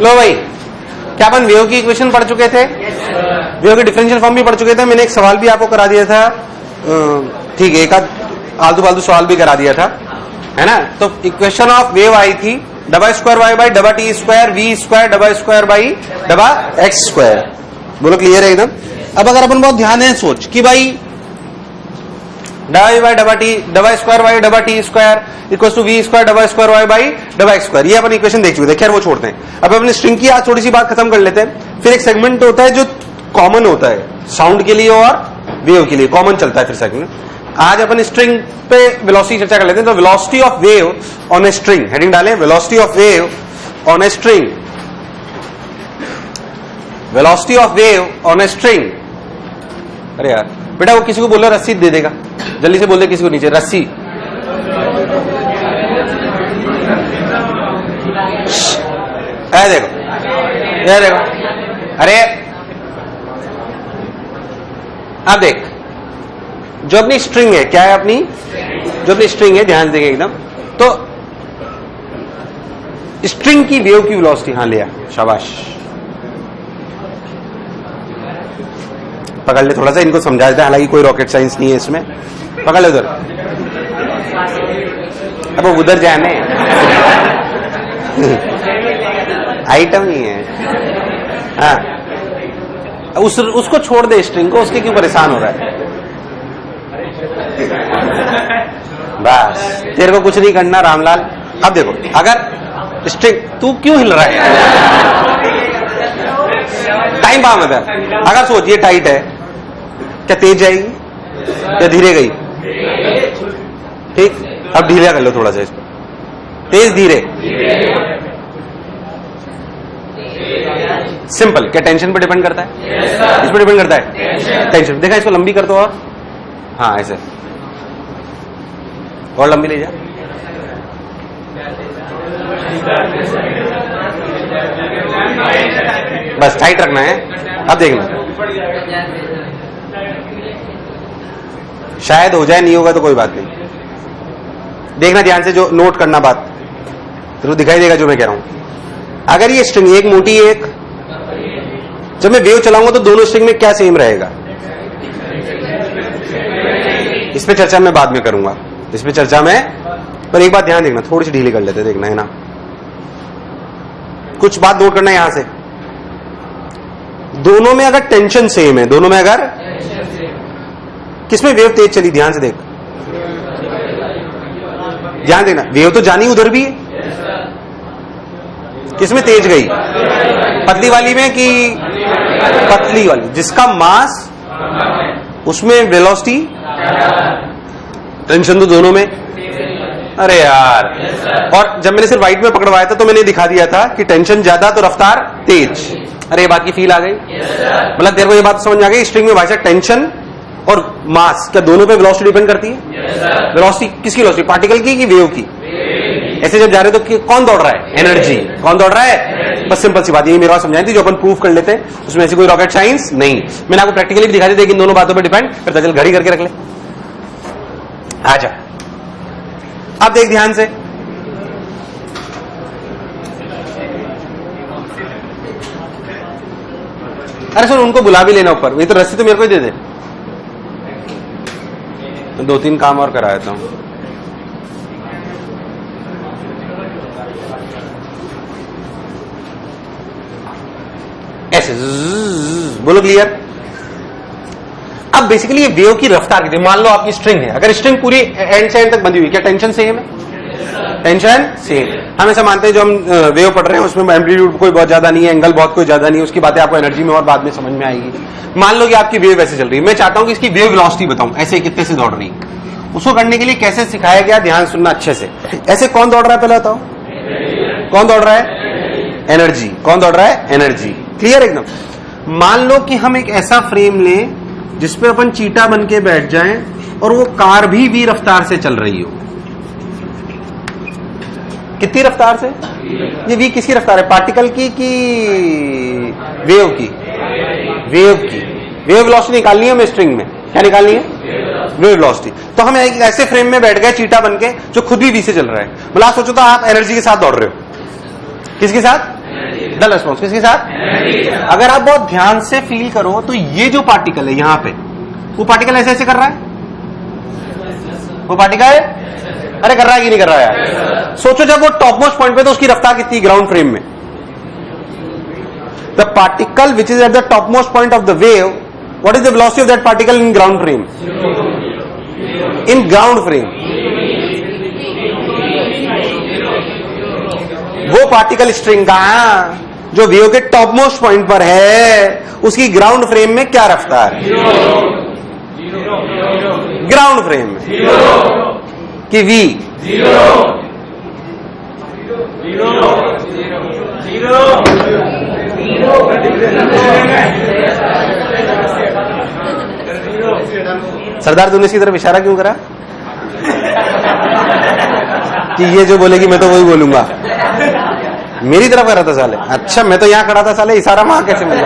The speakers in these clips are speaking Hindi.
लो भाई, क्या अपन वेव की इक्वेशन पढ़ चुके थे? वेव के डिफरेंशियल फॉर्म भी पढ़ चुके थे। मैंने एक सवाल भी आपको करा दिया था, ठीक है, एक आध आलतू फालतू सवाल भी करा दिया था, है ना। तो इक्वेशन ऑफ वेव आई थी डबा स्क्वायर वाई बाई डबा टी स्क्वायर वी स्क्वायर डबा स्क्वायर बाई डबा एक्स स्क्वायर। बोलो क्लियर है एकदम? अब अगर अपन बहुत ध्यान है सोच कि भाई डबा बाई डबा टी डबा स्क्वायर वाई डबा T square equal to v square डबा स्क्वायर वाई बाई डबा एक्स स्क्वायर, ये अपन इक्वेशन देख चुके थे। खैर वो छोड़ते हैं, अब अपने स्ट्रिंग की आज थोड़ी सी बात खत्म कर लेते हैं। फिर एक सेगमेंट होता है जो कॉमन होता है साउंड के लिए और वेव के लिए, कॉमन चलता है फिर सेगमेंट। आज अपन स्ट्रिंग पे वेलोसिटी चर्चा कर लेते हैं। तो velocity of wave on a string, heading डालें velocity of wave on a string, velocity of wave on a string. अरे यार बेटा, वो किसी को बोलो रस्सी दे देगा, जल्दी से बोल दे किसी को नीचे रस्सी। ये देखो, ये देखो, अरे अब देख, जो अपनी स्ट्रिंग है, क्या है अपनी, जो अपनी स्ट्रिंग है, ध्यान देंगे एकदम। तो स्ट्रिंग की वेव की वेलोसिटी, हाँ लिया, शाबाश, पकड़ ले, थोड़ा सा इनको समझा देता है, हालांकि कोई रॉकेट साइंस नहीं है इसमें। पकड़ ले उधर, अब वो उधर जाने आइटम ही है, हाँ उसको छोड़ दे, स्ट्रिंग को, उसके क्यों परेशान हो रहा है? बस तेरे को कुछ नहीं करना रामलाल। अब देखो, अगर स्ट्रिंग, तू क्यों हिल रहा है? टाइम पाम है। अगर सोच ये टाइट है, क्या तेज जाएगी या धीरे गई? ठीक, अब ढीला कर लो थोड़ा सा इसको, तेज धीरे, सिंपल। क्या टेंशन पर डिपेंड करता है? इस पर डिपेंड करता है टेंशन। देखा, इसको लंबी कर दो और, हाँ ऐसे, और लंबी ले जा, बस टाइट रखना है। अब देखना, शायद हो जाए, नहीं होगा तो कोई बात नहीं। देखना ध्यान से, जो नोट करना बात, तो दिखाई देगा जो मैं कह रहा हूं। अगर ये स्ट्रिंग एक मोटी एक, जब मैं वेव चलाऊंगा तो दोनों स्ट्रिंग में क्या सेम रहेगा, इस पे चर्चा मैं बाद में करूंगा, इस पे चर्चा में। पर एक बात ध्यान देखना, थोड़ी सी ढीली कर लेते, देखना है ना, कुछ बात नोट करना है यहां से। दोनों में अगर टेंशन सेम है, दोनों में अगर, किसमें वेव तेज चली, ध्यान से देख, ध्यान देना, वेव तो जानी उधर भी है, किसमें तेज गई, पतली वाली में कि पतली वाली, जिसका मास उसमें वेलोसिटी, टेंशन तो दोनों में। अरे यार, और जब मैंने सिर्फ व्हाइट में पकड़वाया था तो मैंने दिखा दिया था कि टेंशन ज्यादा तो रफ्तार तेज। अरे ये बात की फील आ गई, मतलब तेरे को ये बात समझ आ गई, स्ट्रिंग में भाई साहब टेंशन और मास क्या दोनों पे वेलोसिटी डिपेंड करती है? वेलोसिटी किसकी वेलोसिटी, पार्टिकल की कि वेव की? ऐसे जब जा रहे तो कौन दौड़ रहा है? एनर्जी। कौन दौड़ रहा है? बस सिंपल सी बात, यही मेरे बात समझाई थी, जो अपन प्रूफ कर लेते हैं, उसमें ऐसी कोई रॉकेट साइंस नहीं। मैंने आपको प्रैक्टिकली भी दिखा दी थी कि इन दोनों बातों पर डिपेंड करता। चल घड़ी करके रख ले, आजा। अब देख ध्यान से, अरे सर उनको बुला भी लेना ऊपर, ये तो रस्सी तो मेरे को ही दे दे, तो 2-3 काम और करा देता हूं। ऐसे बोलो क्लियर। अब बेसिकली ये वेव की रफ्तार कितनी, मान लो आपकी स्ट्रिंग है, अगर स्ट्रिंग पूरी एंड से एंड तक बंधी हुई, क्या टेंशन सेम है? Tension same. हम ऐसा मानते हैं जो हम वेव पढ़ रहे हैं उसमें एम्पलीट्यूड कोई बहुत ज्यादा नहीं है, एंगल बहुत कोई ज्यादा नहीं है, उसकी बातें आपको एनर्जी में और बाद में समझ में आएगी। मान लो कि आपकी वेव ऐसे चल रही है, मैं चाहता हूं कि इसकी वेव वेलोसिटी बताऊं, ऐसे कितने से दौड़ रही है। उसको करने के लिए कैसे सिखाया गया, ध्यान सुनना अच्छे से। ऐसे कौन दौड़ रहा है पहले बताओ, कौन दौड़ रहा है? एनर्जी। कौन दौड़ रहा है? एनर्जी। क्लियर एकदम। मान लो कि हम एक ऐसा फ्रेम लें जिसपे अपन चीटा बन के बैठ जाएं और वो कार भी वी रफ्तार से चल रही हो। कितनी रफ्तार से? ये वी किसकी रफ्तार है, पार्टिकल की कि वेव की? वेव की। वेव वेलोसिटी निकालनी है हमें स्ट्रिंग में, क्या निकालनी है? Wave velocity. तो हम एक ऐसे फ्रेम में बैठ गए चीटा बन के जो खुद भी वी से चल रहा है। मतलब सोचो तो आप एनर्जी के साथ दौड़ रहे हो, किसके साथ? डल रिस्पॉन्स। किसके साथ? अगर आप बहुत ध्यान से फील करो तो ये जो पार्टिकल है यहां पे, वो पार्टिकल ऐसे ऐसे कर रहा है, वो पार्टिकल अरे कर रहा है कि नहीं कर रहा है? सोचो जब वो टॉप मोस्ट पॉइंट पे तो उसकी रफ्तार कितनी ग्राउंड फ्रेम में? The particle which is at the top most point of the wave, what is the velocity of that particle in ground frame? In ground frame वो पार्टिकल स्ट्रिंग का जो वेव के टॉप मोस्ट पॉइंट पर है, उसकी ग्राउंड फ्रेम में क्या रफ्तार है? ग्राउंड फ्रेम में कि v सरदार तूने इसकी तरफ इशारा क्यों करा कि ये जो बोलेगी मैं तो वही बोलूंगा? मेरी तरफ कर रहा था साले। अच्छा मैं तो यहां खड़ा था साले, इशारा वहां कैसे मिला?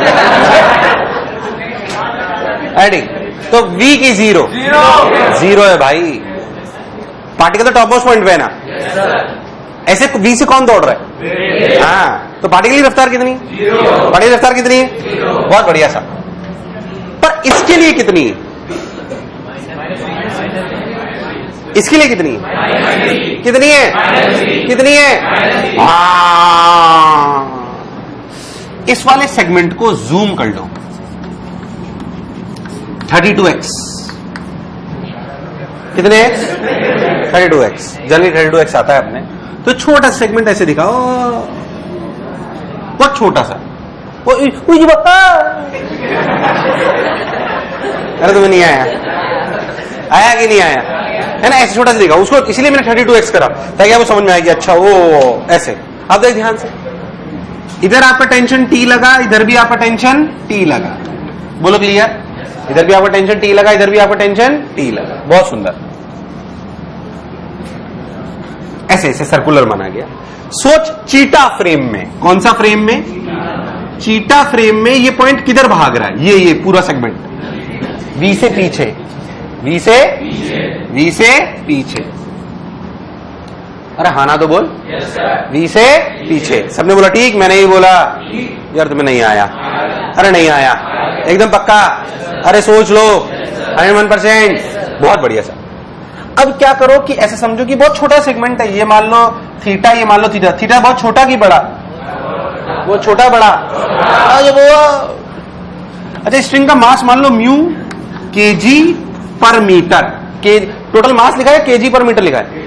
एडिंग तो v की जीरो है भाई। पार्टिकल तो टॉप मोस्ट पॉइंट पे है ना, ऐसे v से कौन दौड़ रहा है? हाँ, तो पार्टिकल की रफ्तार कितनी? पार्टिकल की रफ्तार कितनी है? बहुत बढ़िया सा। पर इसके लिए कितनी है? इसके लिए कितनी है? कितनी है? कितनी है? इस वाले सेगमेंट को जूम कर लो, 32x। कितने x? 32x। जनरली 32x आता है अपने, तो छोटा सेगमेंट ऐसे दिखाओ, बहुत छोटा सा। अरे तुम्हें नहीं आया? आया कि नहीं आया? है ना, ऐसे छोटा सा दिखा उसको, इसलिए मैंने 32x करा ताकि आपको समझ में आएगी। अच्छा वो ऐसे। आप देख ध्यान से, इधर आपका टेंशन T लगा, इधर भी आपका टेंशन T लगा। बोलो क्लियर? इधर भी आपका टेंशन T लगा, इधर भी आपका टेंशन T लगा। बहुत सुंदर। ऐसे ऐसे सर्कुलर बना गया। सोच चीटा फ्रेम में, कौन सा फ्रेम में? चीटा फ्रेम में ये पॉइंट किधर भाग रहा है? ये पूरा सेगमेंट V से पीछे, V से पीछे। अरे हाँ ना तो बोल। V से पीछे। सबने बोला ठीक, मैंने ही बोला यार तुम्हें नहीं आया। अरे नहीं आया एकदम पक्का? अरे सोच लो 101%। बहुत बढ़िया सा। अब क्या करो कि ऐसे समझो कि बहुत छोटा सेगमेंट है, ये मान लो थीटा, ये मान लो थीटा। थीटा बहुत छोटा कि बड़ा? वो छोटा बड़ा? अच्छा स्ट्रिंग का मास मान लो म्यू केजी पर मीटर। के टोटल मास लिखा है, केजी पर मीटर लिखा है?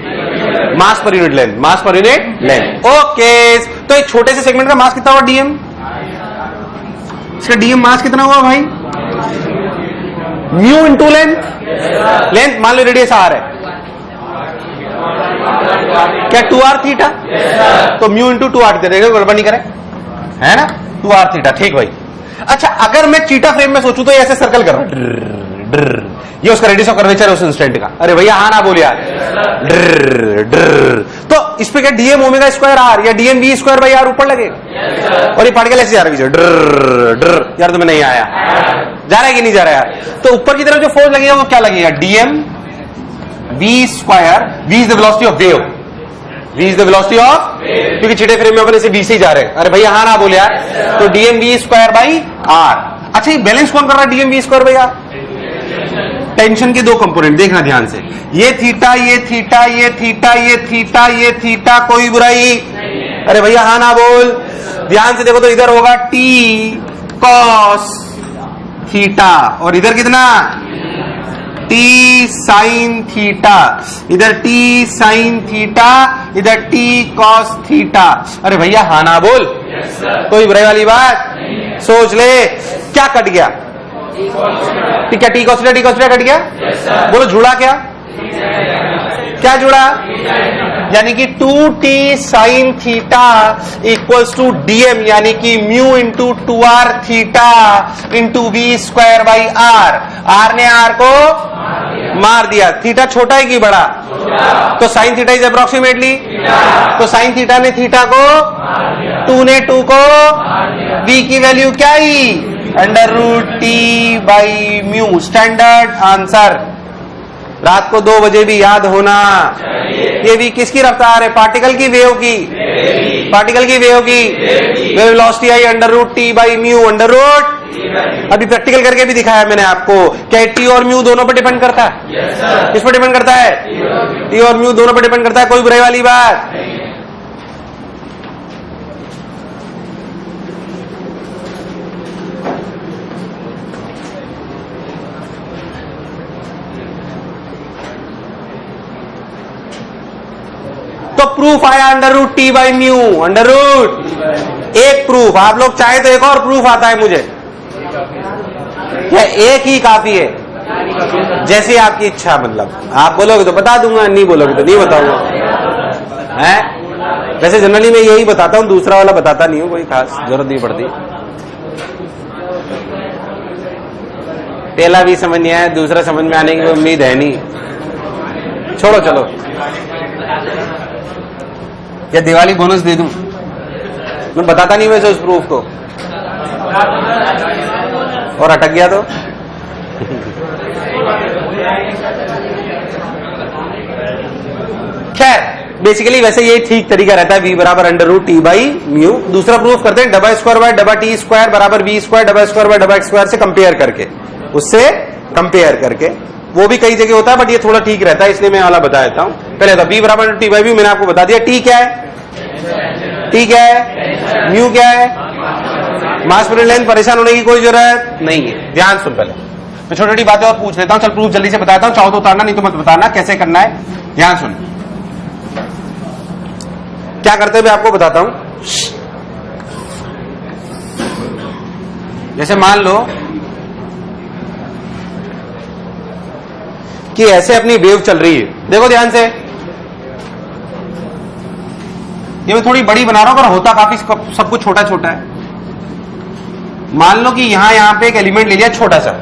मास पर यूनिट लेंथ, मास पर यूनिट लेंथ। ओके, तो एक छोटे से सेगमेंट का मास कितना हुआ? डीएम। इसका डीएम मास कितना हुआ भाई? Mu into length. लेंथ मान लो रेडियस आर है, क्या 2r थीटा? तो म्यू इंटू 2r दे देगा, गड़बड़ नहीं करे, है ना? 2r theta. ठीक भाई। अच्छा अगर मैं चीटा फ्रेम में सोचूं तो ऐसे सर्कल कर रहा, ये उसका रेडियस ऑफ कर्वेचर है उस इंस्टेंट का। अरे भैया हाँ ना बोल यार। तो इस पे क्या डीएम ओमेगा स्क्वायर आर या dm v square by R ऊपर लगेगा, और ये पार्टिकल ऐसे जा रहा है। यार तुम्हें नहीं आया? जा रहा है कि नहीं जा रहा है यार? तो ऊपर की तरफ जो फोर्स लगेगा वो क्या लगेगा? Dm v square. V is the velocity of wave, v is the velocity of, क्योंकि छिटे फ्रेम में अपन इसे वी से ही जा रहे हैं। अरे भैया हाँ ना बोल यार। तो dm v square by R. अच्छा ये बैलेंस कौन कर रहा है? Dm v square by R. Tension के दो कंपोनेंट देखना ध्यान से, ये थीटा, ये थीटा, ये थीटा, ये थीटा, ये थीटा, कोई बुराई? अरे भैया हाँ ना बोल। ध्यान से देखो तो इधर होगा टी कॉस थीटा, और इधर कितना? T sine theta. इधर टी साइन थीटा, इधर टी कॉस थीटा। अरे भैया हाँ ना बोल। कोई बुराई वाली बात? सोच ले क्या कट गया? ठीक है, T cos theta, T cos theta cut गया। बोलो जुड़ा क्या? क्या जुड़ा? यानी कि 2t sine theta equals to DM, यानी कि mu into 2r theta into V square by R. R ने आर को मार दिया। थीटा छोटा है कि बड़ा? तो साइन थीटा इज अप्रोक्सीमेटली, तो साइन थीटा ने थीटा को, 2 ने 2 को, v की वैल्यू क्या ही? Under root T by mu. Standard answer. रात को 2 बजे भी याद होना। ये भी किसकी रफ्तार है? पार्टिकल की, वेव की? पार्टिकल की वेव की वेव वेलोसिटी आई under root T by mu under root. अभी प्रैक्टिकल करके भी दिखाया मैंने आपको, क्या टी और म्यू दोनों पर डिपेंड करता है? किस पर डिपेंड करता है? टी और म्यू दोनों पर डिपेंड करता है, कोई बुराई वाली बात। तो प्रूफ आया under root T by mu under root. एक प्रूफ, आप लोग चाहे तो एक और प्रूफ आता है मुझे, या एक ही काफी है? जैसी आपकी इच्छा, मतलब आप बोलोगे तो बता दूंगा, नहीं बोलोगे तो नहीं बताऊंगा। है वैसे जनरली मैं यही बताता हूं, दूसरा वाला बताता नहीं हूं, कोई खास जरूरत नहीं पड़ती। पहला भी समझ नहीं आया, दूसरा समझ में आने की उम्मीद है नहीं, छोड़ो चलो। या दिवाली बोनस दे दूं, मैं बताता नहीं वैसे उस प्रूफ को, और अटक गया तो खैर बेसिकली वैसे ये ठीक तरीका रहता है, v बराबर under root T by mu. दूसरा प्रूफ करते हैं डबा स्क्वायर बाय डबा टी स्क्वायर बराबर वी स्क्वायर डबा स्क्वायर बाय डबा एक्स स्क्वायर से कंपेयर करके, उससे कंपेयर करके। वो भी कई जगह होता है बट ये थोड़ा ठीक रहता है, इसलिए मैं वाला बता देता हूं। पहले तो v बराबर टी बाई म्यू मैंने आपको बता दिया। टी क्या है? टी क्या है? म्यू क्या है? मास पर लेंथ। परेशान होने की कोई जरूरत नहीं है, ध्यान सुन। पहले मैं छोटी छोटी बातें और पूछ लेता हूं, चल प्रूफ जल्दी से बताता हूं, चाहो तो उतारना, नहीं तो मत बताना, कैसे करना है ध्यान सुन। क्या करते हुए आपको बताता हूं। जैसे मान लो कि ऐसे अपनी वेव चल रही है, देखो ध्यान से, ये मैं थोड़ी बड़ी बना रहा हूं पर होता काफी सब कुछ छोटा छोटा है। मान लो कि यहां पे एक एलिमेंट ले लिया छोटा सा,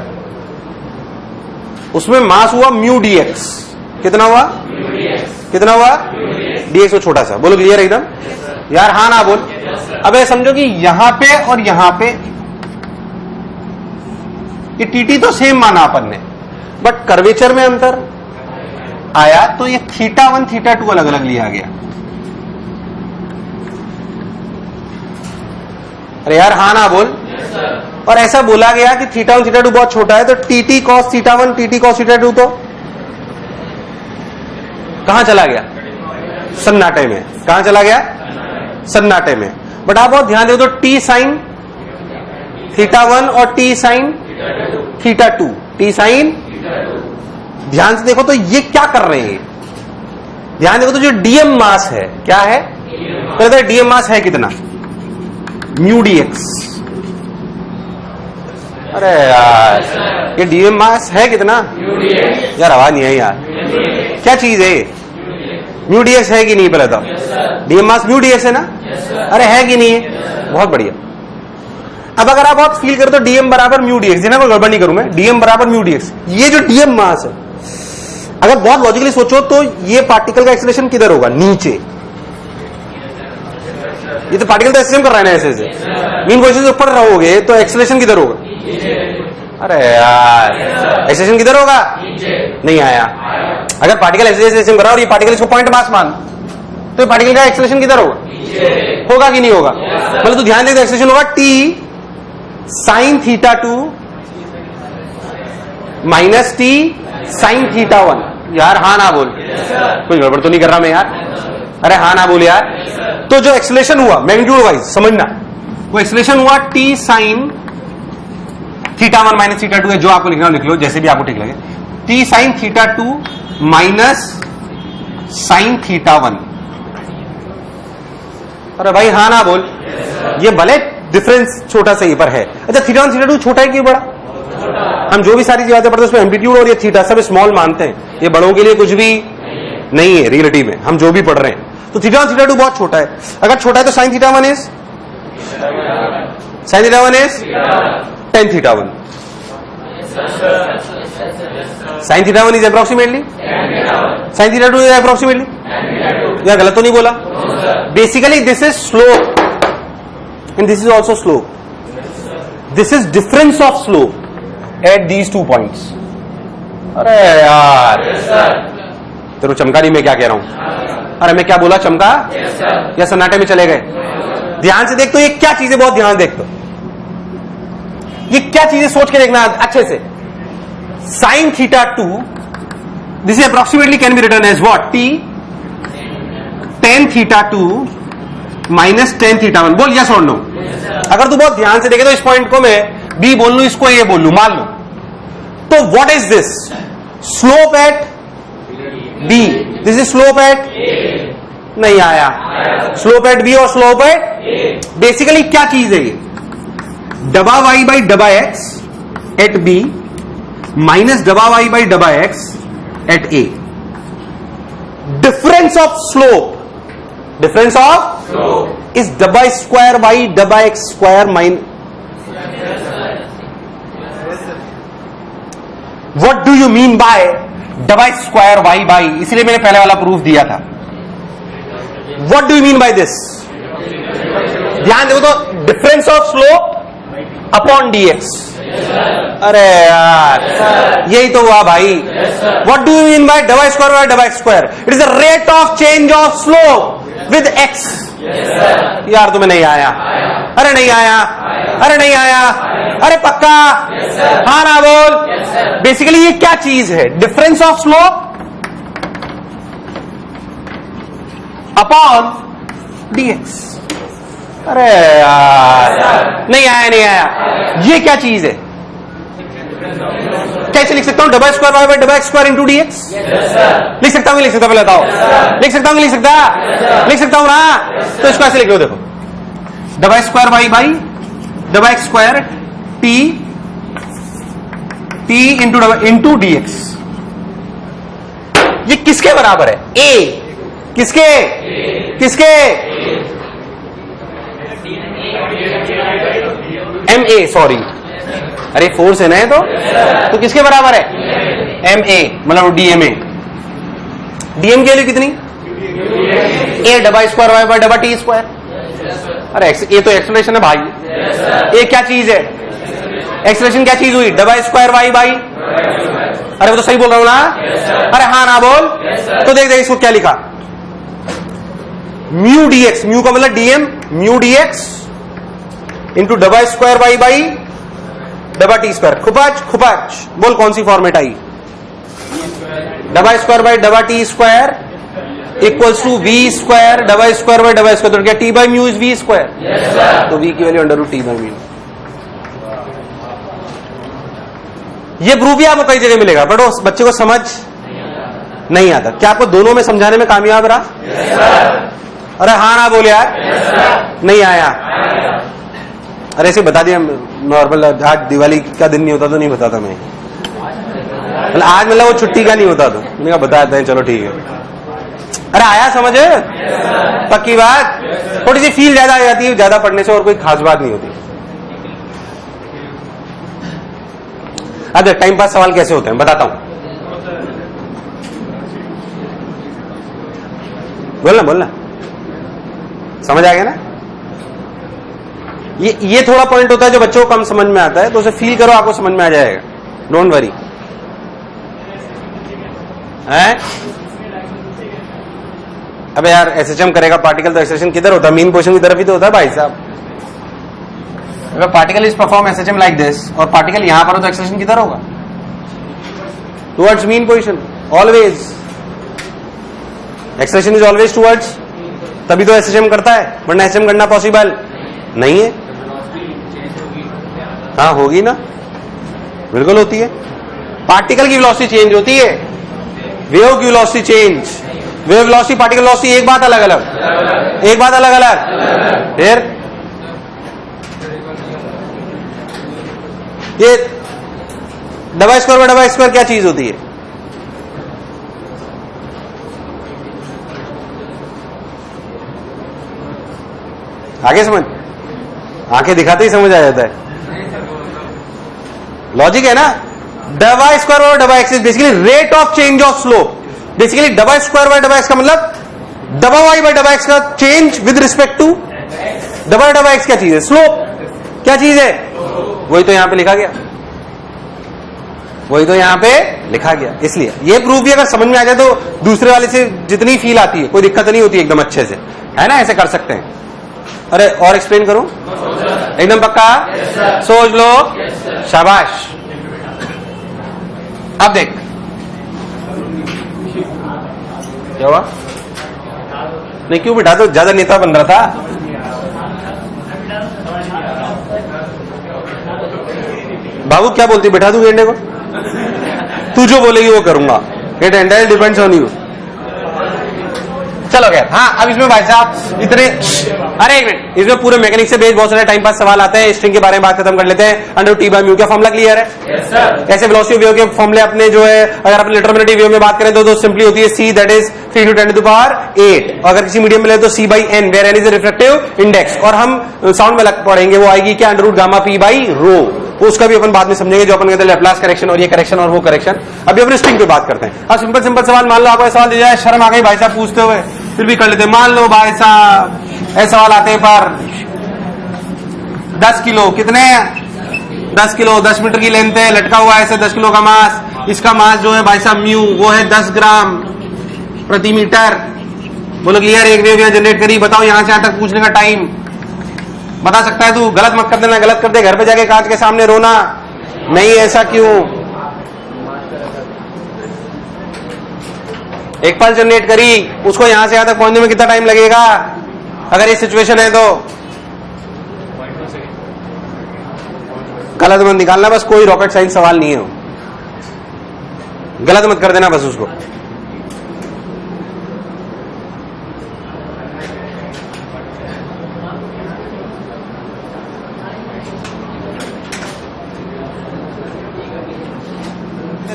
उसमें मास हुआ म्यू डीएक्स। कितना हुआ? कितना हुआ? डीएक्स वो छोटा सा। बोलो क्लियर एकदम यार? हाँ ना बोल। अब ये समझो कि यहां पे और यहां पे ये टीटी तो सेम माना अपन ने, बट कर्वेचर में अंतर आया, तो ये θ1 θ2 अलग अलग लिया गया। अरे यार हाँ ना बोल। और ऐसा बोला गया कि θ1 θ2 बहुत छोटा है, तो टीटी कॉस θ1 टीटी कॉस θ2 तो कहां चला गया? सन्नाटे में। कहां चला गया? सन्नाटे में। बट आप बहुत ध्यान दो तो टी साइन θ1 और टी साइन θ2, टी साइन, ध्यान से देखो तो ये क्या कर रहे हैं? ध्यान देखो तो जो डीएम मास है, क्या है? पहले डीएम मास है कितना? Mu dx. अरे यार ये डीएम मास है कितना? यार आवाज नहीं है यार, क्या चीज है? म्यू डीएक्स है कि नहीं? पहले तो डीएम मास म्यू डीएक्स है ना? अरे है कि नहीं है? बहुत बढ़िया। अब अगर आप बहुत फील करें तो डीएम बराबर म्यू डीएक्स, ना कोई गड़बड़ नहीं करूं मैं, डीएम बराबर म्यू डीएक्स। ये जो डीएम मास है, अगर बहुत लॉजिकली सोचो तो ये पार्टिकल का एक्सेलरेशन किधर होगा? नीचे। ये तो पार्टिकल का एक्सेलरेशन कर रहा है ना, ऐसे से मीन पोजीशन से ऊपर रहोगे तो एक्सेलरेशन किधर होगा? अरे यार एक्सेलरेशन किधर होगा? नहीं आया। अगर पार्टिकल एक्सेलरेशन कर रहा है और ये पार्टिकल इसको पॉइंट मास मान, तो पार्टिकल का एक्सेलरेशन किधर होगा? होगा कि नहीं होगा? मतलब तो ध्यान देते एक्सेलरेशन होगा T sine θ2 minus T sine θ1। यार हाँ ना बोल, कोई गड़बड़ तो नहीं कर रहा मैं यार? अरे हाँ ना बोल यार। तो जो एक्सेलरेशन हुआ मैग्नीट्यूड वाइज समझना, वो एक्सेलरेशन हुआ टी साइन θ1 माइनस θ2 है, जो आपको लिखना लिख लो, जैसे भी आपको ठीक लगे। T sine θ2 minus sine θ1। अरे भाई हाँ ना बोल। ये भले डिफरेंस छोटा सा ही पर है। अच्छा θ1 θ2 छोटा है कि बड़ा? हम जो भी सारी चीजें पढ़ते हैं उसमें एम्पलीट्यूड और ये थीटा सब स्मॉल मानते हैं, ये बड़ों के लिए कुछ भी नहीं है रियलिटी में, हम जो भी पढ़ रहे हैं। तो θ1 θ2 बहुत छोटा है। अगर छोटा है तो sine θ1 is tan θ1। Sine θ1 is approximately sine θ2 is approximately. या गलत तो नहीं बोला? Basically this is slope and this is also slope. This is difference of slope at these 2 points. अरे यार तेरे चमका नहीं मैं क्या कह रहा हूं? अरे मैं क्या बोला, चमका या सन्नाटे में चले गए? ध्यान से देख तो ये क्या चीजें, बहुत ध्यान देख तो ये क्या चीजें सोच के देखना अच्छे से। Sine theta 2 this approximately can be written as what? T tan theta 2 minus tan theta 1। बोल यस और नो। अगर तू बहुत ध्यान से देखे तो इस पॉइंट को मैं बी बोल लू, इसको ए बोल लू, मान लो तो what is this? Slope at B, this is slope at नहीं आया, स्लोप एट बी और स्लोप एट बेसिकली क्या चीज है ये? डबा वाई बाई डबा एक्स एट बी माइनस डबा वाई बाई डबा x at A. Difference of slope, difference of is डबा स्क्वायर वाई डबा x square minus. What do you mean by डबा स्क्वायर वाई बाई? इसलिए मैंने पहले वाला प्रूफ दिया था। What do you mean by this? ध्यान देखो तो, difference of slope upon dx. अरे यार यही तो हुआ भाई। What do you mean by डबा स्क्वायर बाय डबा x square? It is the rate of change of slope with x. यार तुम्हें नहीं आया? अरे नहीं आया, अरे नहीं आया, अरे पक्का? हाँ ना बोल। बेसिकली ये क्या चीज है? Difference of slope upon dx. अरे यार नहीं आया, नहीं आया। ये क्या चीज है? कैसे लिख सकता हूं? Double square y by double x square into dx. लिख सकता हूं, लिख सकता? पहले बताओ। लिख सकता हूं, लिख सकता? लिख सकता हूं ना? तो इसको ऐसे लिख लो, देखो double square y by double x square T T into dx. ये किसके बराबर है? ए। किसके? किसके? एम ए, सॉरी, अरे फोर्स है ना तो किसके बराबर है? एम ए, मतलब डीएमए। डीएम के लिए कितनी? ए डबा स्क्वायर वाई बाय डबा टी स्क्वायर। अरे ये तो एक्सप्रेशन है भाई। ए क्या चीज है? एक्सप्रेशन क्या चीज हुई? डबा स्क्वायर वाई बाई। अरे वो तो सही बोल रहा हूं ना? अरे हाँ ना बोल। तो देख देख इसको क्या लिखा? म्यू डीएक्स, म्यू का मतलब डीएम, म्यू डीएक्स इंटू डबा स्क्वायर वाई बाई डबा टी स्क्वायर। खुपाच खुपाच बोल कौन सी फॉर्मेट आई? डबा स्क्वायर बाई डबा T square equals to v square डबा स्क्वायर बाई डबा स्क्वायर। तो क्या T by mu is v square? तो वी की value under root T by mu. ये प्रूफ भी आपको कई जगह मिलेगा, बट उस बच्चे को समझ नहीं आता। क्या आपको दोनों में समझाने में कामयाब रहा? अरे हाँ ना बोले यार। नहीं आया? अरे ऐसे बता दिया नॉर्मल। आज दिवाली का दिन नहीं होता तो नहीं बताता मैं। आज मतलब वो छुट्टी का नहीं होता तो मैंने कहा बताते हैं, चलो ठीक है। अरे आया समझ? पक्की बात। थोड़ी सी फील ज्यादा आ जाती है ज्यादा पढ़ने से, और कोई खास बात नहीं होती। अच्छा, टाइम पास सवाल कैसे होते हैं बताता हूं। बोलना बोलना, समझ आ गया ना? ये थोड़ा पॉइंट होता है जो बच्चों को कम समझ में आता है, तो उसे फील करो, आपको समझ में आ जाएगा। Don't worry. अबे यार एसएचएम करेगा पार्टिकल तो एक्सप्रेशन किधर होता है? मेन पोजीशन की तरफ ही तो होता है भाई साहब। अगर particle is perform SHM like this और पार्टिकल यहां पर हो तो एक्सप्रेशन किधर होगा? Towards mean position always. Expression is always towards, तभी तो एसएचएम करता है, वरना एसएचएम करना पॉसिबल नहीं है। हाँ होगी ना, बिल्कुल होती है। पार्टिकल की वेलोसिटी चेंज होती है, वेव की velocity change, wave velocity particle velocity एक बात अलग अलग, एक बात अलग अलग। फिर ये डबा स्क्वायर बाय डबा स्क्वायर क्या चीज होती है? आगे समझ, आंखें दिखाते ही समझ आ जाता है। लॉजिक है ना? डबा स्क्वायर बाय डबा x is basically rate of change of slope. Basically डबा स्क्वायर बाय डबा एक्स का मतलब डबा वाई बाय डबा एक्स का चेंज विद रिस्पेक्ट टू डबा डबा एक्स क्या चीज है? स्लोप। क्या चीज है? वही तो यहां पे लिखा गया। वही तो यहाँ पे लिखा गया। इसलिए ये प्रूफ भी अगर समझ में आ जाए तो दूसरे वाले से जितनी फील आती है कोई दिक्कत नहीं होती, एकदम अच्छे से, है ना, ऐसे कर सकते हैं। अरे और एक्सप्लेन करूं? एकदम पक्का? सोच लो, शाबाश। अब देख क्या हुआ? नहीं क्यों बिठा दो, ज्यादा नेता बन रहा था। बाबू क्या बोलती, बिठा दूं गेंडे को? तू जो बोलेगी वो करूंगा। It entirely depends on you. चलो खैर, हाँ अब इसमें भाई साहब इतने, अरे एक मिनट, इसमें पूरे मैकेनिक से बेस्ड बहुत सारे टाइम पास सवाल आते हैं। स्ट्रिंग के बारे में बात खत्म कर लेते हैं। अंडर टी बाय म्यू, क्या फॉर्मूला क्लियर है? yes, sir. ऐसे वेलोसिटी वेव के फॉर्मूले अपने जो है, अगर अपने डिटरमिनेटिव वेव में बात करें तो सिंपली होती है सी, दैट इज 3 × 10⁸। अगर किसी मीडियम में ले तो C by N, where N is refractive index. और हम साउंड में लग पढ़ेंगे, वो आएगी क्या? Under root gamma P by rho. उसका भी अपन बाद में समझेंगे, जो अपन कहते हैं लैप्लास करेक्शन, और ये करेक्शन और वो करेक्शन। अभी अपने स्ट्रिंग पे बात करते हैं। अब सिंपल सिंपल सवाल, मान लो आपको सवाल दिया जाए, शर्म आ गई भाई साहब पूछते हुए, फिर भी कर लेते हैं। मान लो भाई साहब ऐसे सवाल आते हैं पर 10 किलो, कितने? 10 किलो, 10 मीटर की लेंथ है, लटका हुआ है ऐसे 10 किलो का मास। इसका मास जो है भाई साहब म्यू, वो है 10 ग्राम प्रति मीटर। बोलो क्लियर? एक वेव यहां जनरेट करी, बताओ यहां से यहां तक पूछने का टाइम बता सकता है तू? गलत मत कर देना, गलत कर दे घर पे जाके कांच के सामने रोना, नहीं ऐसा क्यों? एक पल्स जनरेट करी, उसको यहां से यहां तक पहुंचने में कितना टाइम लगेगा अगर ये सिचुएशन है तो? गलत मत निकालना, बस कोई रॉकेट साइंस सवाल नहीं है, गलत मत कर देना बस उसको।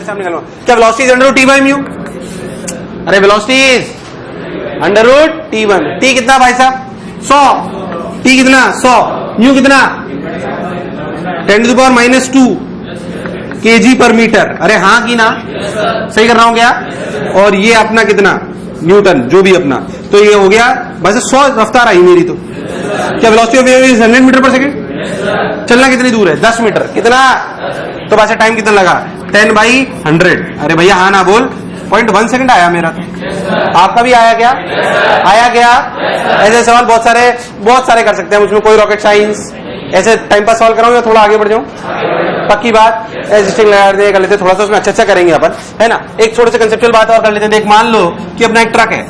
सामने क्या velocity under root T by mu? अरे velocity under root T one. T कितना भाई साहब? 100। टी कितना? 100। म्यू कितना? 10⁻⁻² kg पर मीटर। अरे हाँ की ना? सही कर रहा हूं क्या? और ये अपना कितना? न्यूटन, जो भी अपना, तो ये हो गया बस 100 रफ्तार आई मेरी। तो क्या velocity of wave is 100 metre per second? चलना कितनी दूर है? 10 मीटर। कितना? तो वैसे टाइम कितना लगा? 10/100। अरे भैया हाँ ना बोल। 0.1 सेकंड आया मेरा। आपका भी आया क्या? आया क्या? ऐसे सवाल बहुत सारे कर सकते हैं, उसमें कोई रॉकेट साइंस ऐसे टाइम पास सवाल कराऊं या थोड़ा आगे बढ़ जाऊं? पक्की बात, एग्जिस्टिंग लगा कर लेते, थोड़ा सा उसमें अच्छा करेंगे अपन, है ना। एक छोटे से कंसेप्चुअल बात और कर लेते हैं। देख मान लो कि अपना एक ट्रक है,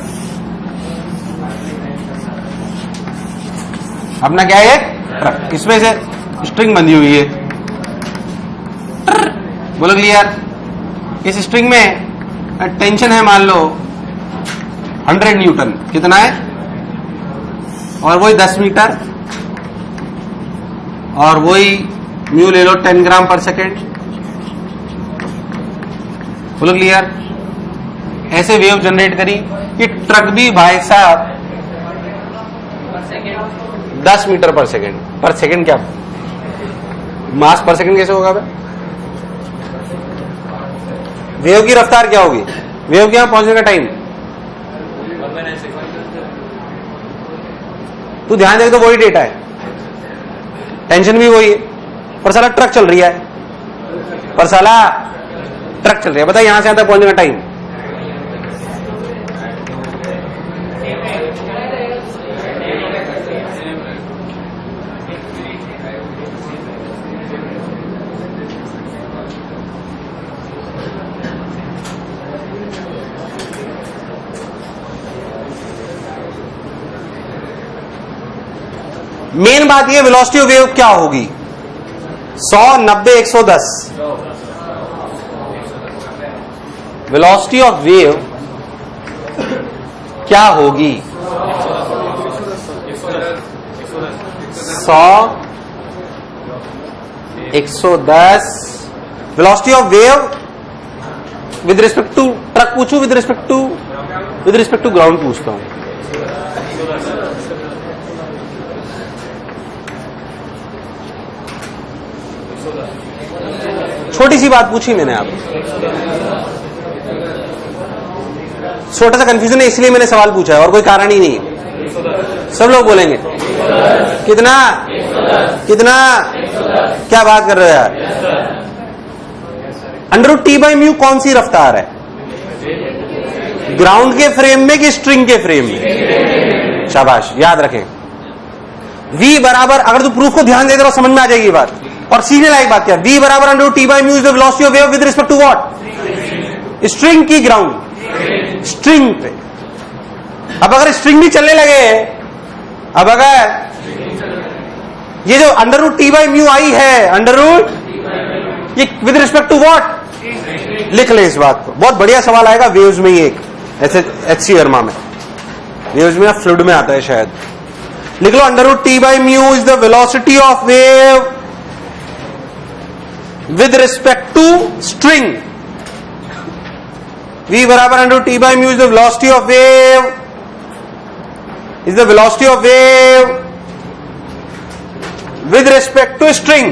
अपना क्या है? ट्रक। इसमें से स्ट्रिंग बंधी हुई है, बोलो क्लियर? इस स्ट्रिंग में टेंशन है मान लो 100 न्यूटन। कितना है? और वही 10 मीटर, और वही म्यू ले लो 10 ग्राम पर सेकेंड। बोलो क्लियर? ऐसे वेव जनरेट करी कि ट्रक भी भाई साहब 10 मीटर पर सेकेंड। पर सेकेंड क्या मास पर सेकेंड कैसे होगा भाई? वेव की रफ्तार क्या होगी? वेव के यहां पहुंचने का टाइम तू ध्यान दे तो वही डेटा है, टेंशन भी वही है, पर साला ट्रक चल रही है, बता यहां से यहां तक पहुंचने का टाइम। मेन बात ये वेलोसिटी ऑफ वेव क्या होगी? 100, 90, 110। वेलोसिटी ऑफ वेव क्या होगी? 100, 110। Velocity of wave with respect to truck पूछूं, विद रिस्पेक्ट टू ग्राउंड पूछता हूं। छोटी सी बात पूछी मैंने आप, छोटा सा कंफ्यूजन है इसलिए मैंने सवाल पूछा है, और कोई कारण ही नहीं। सब लोग बोलेंगे कितना? क्या बात कर रहे हो यार? अंडर टी बाई म्यू कौन सी रफ्तार है? ग्राउंड के फ्रेम में कि स्ट्रिंग के फ्रेम में? शाबाश, याद रखें। v बराबर, अगर तू प्रूफ को ध्यान दे रहा समझ में आ जाएगी बात। और सीने लायक बात क्या, v बराबर under T by mu is the velocity of wave with respect to what? String की ग्राउंड, स्ट्रिंग पे। अब अगर स्ट्रिंग भी चलने लगे, अब अगर ये जो under root T by mu I है, अंडर रूट, ये विद रिस्पेक्ट टू व्हाट? लिख ले इस बात को, बहुत बढ़िया सवाल आएगा वेव्स में ही एक, ऐसे एचसी वर्मा में, वेव्स में या फ्लूइड में आता है शायद। लिख लो, under root T by mu is the velocity of wave with respect to string. v बराबर under root T by mu is the velocity of wave, is the velocity of wave with respect to string.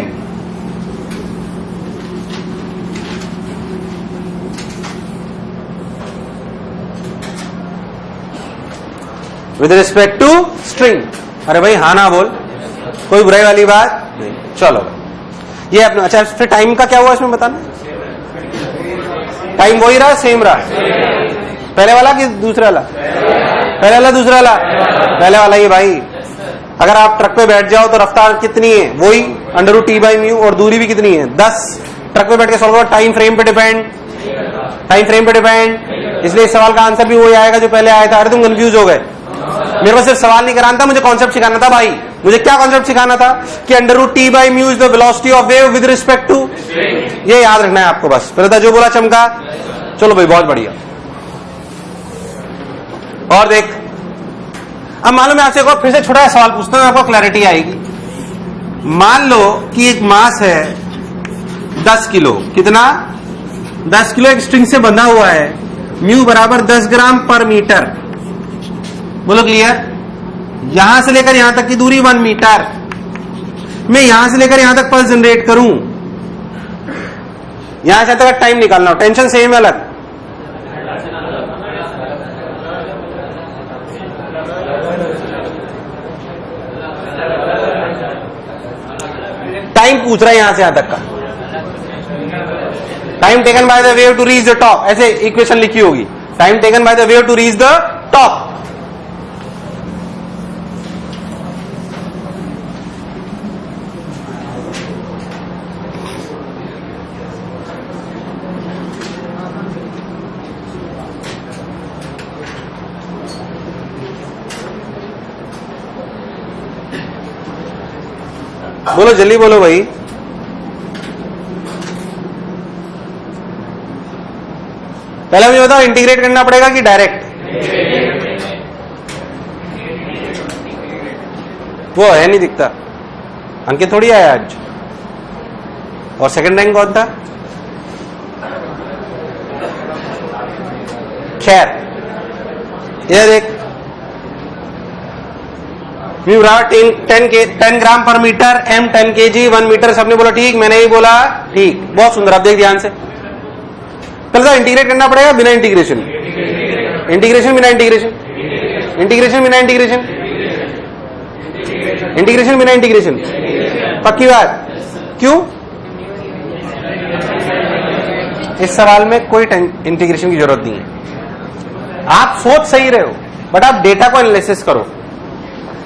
With respect to string. अरे भाई हाँ ना बोल, कोई बुराई वाली बात नहीं। चलो ये अपना, अच्छा फिर टाइम का क्या हुआ इसमें बताना? टाइम वही रहा, सेम रहा? पहले वाला कि दूसरा वाला? पहले वाला, दूसरा वाला? पहले वाला ही भाई। अगर आप ट्रक पे बैठ जाओ तो रफ्तार कितनी है? वही under root T by mu, और दूरी भी कितनी है? 10। ट्रक पे बैठ के सॉल्व करो, टाइम फ्रेम पे डिपेंड, टाइम फ्रेम पे डिपेंड। इसलिए इस सवाल का आंसर भी वही आएगा जो पहले आया था। अरे तुम कंफ्यूज हो गए, मेरे को सिर्फ सवाल नहीं कराना था, मुझे कॉन्सेप्ट सिखाना था भाई। मुझे क्या कॉन्सेप्ट सिखाना था? कि under root T by mu is the velocity of wave with respect to, ये याद रखना है आपको बस। फिर जो बोला चमका। चलो भाई बहुत बढ़िया। और देख, अब मान लो मैं आपसे एक और फिर से छोटा सा सवाल पूछता हूं, आपको क्लैरिटी आएगी। मान लो कि एक मास है 10 किलो, कितना? 10 किलो एक स्ट्रिंग से बंधा हुआ है, म्यू बराबर 10 ग्राम पर मीटर। बोलो क्लियर? यहां से लेकर यहां तक की दूरी 1 मीटर। मैं यहां से लेकर यहां तक पल्स जनरेट करूं, यहां से तक टाइम निकालना, टेंशन सेम है अलग। टाइम पूछ रहा है यहां से यहां तक का, time taken by the wave to reach the top, ऐसे इक्वेशन लिखी होगी, time taken by the wave to reach the top. बोलो जल्दी बोलो भाई। पहले मुझे बताओ, इंटीग्रेट करना पड़ेगा कि डायरेक्ट? वो है नहीं दिखता, अंकित थोड़ी आया आज। और सेकंड रैंक कौन था? खैर ये देख, 10 ग्राम पर मीटर, m 10 kg 1 मीटर। सबने बोला ठीक, मैंने ही बोला ठीक, बहुत सुंदर। अब देख ध्यान से, पहले तो इंटीग्रेट करना पड़ेगा बिना इंटीग्रेशन, इंटीग्रेशन बिना इंटीग्रेशन, इंटीग्रेशन बिना इंटीग्रेशन, इंटीग्रेशन बिना इंटीग्रेशन। पक्की बात? क्यों? इस सवाल में कोई इंटीग्रेशन की जरूरत नहीं है। आप सोच सही रहे हो, बट आप डेटा को एनालिसिस करो।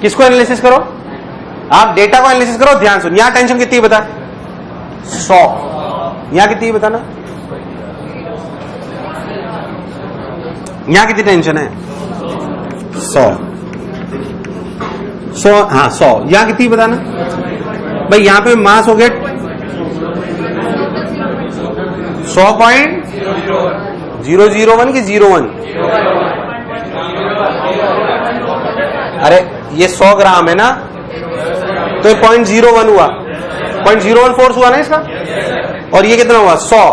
किसको एनालिसिस करो? आप डेटा को एनालिसिस करो। ध्यान सुन, यहां टेंशन कितनी बता? 100। यहां कितनी बताना? यहां कितनी टेंशन है? 100। 100, हाँ 100। यहां कितनी बताना भाई? यहां पे मास हो गया 100.001 की 01? अरे ये 100 ग्राम है ना, तो 0.01 हुआ, 0.01 फोर्स हुआ ना इसका, और ये कितना हुआ? 100।